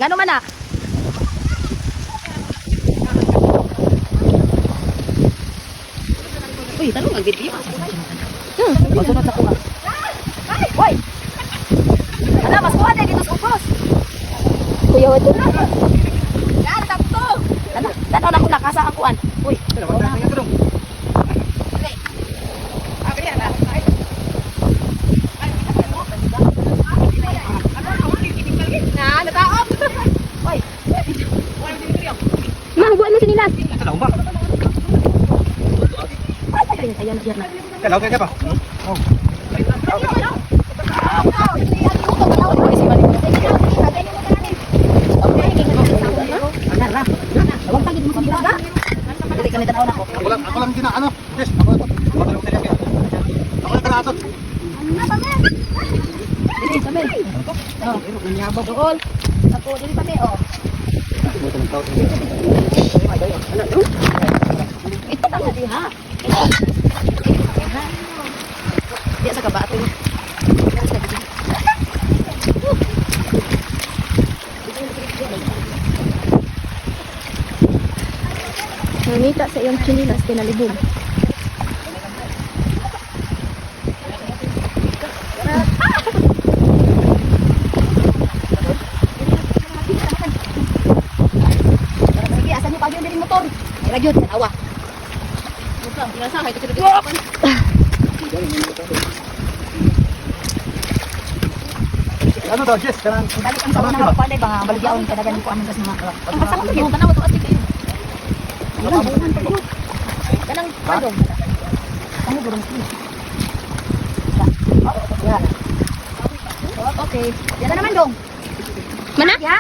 Gano man na? Uy, tanong ang video. Masunod sa kuha. Uy! Ano, mas kuha na dito sa upos. Kuya, ito na. Yan, takto. Tanaw na ko nakasa ang kuhan. Uy, buwan mo sinilas. Kalaw ba? Ayan, diyan na. Kalaw kaya pa? Oh. Ako lang din ano? Yes, ako ito. Ako lang karatot. Dili, sabi. Oh, nanyabag doon. Ako dili pa oh. Ito lang na ha. Dia sa kabato. Nanita sa iyong chinilas pinalibog. Sige, asan yung pagyon din motor? Ragyod, tanawa. Mukhang, pinasa, kahit ito sila dito. Ano daw, Jess? Kanang Dali ang sa mga panday ba baligyaon kadagan ko ano sa mga. Ang pasang ko yung tanaw to ati kayo. Kanang padong. Ano gurong ko? Okay. Yan na naman dong. Mana? Ya.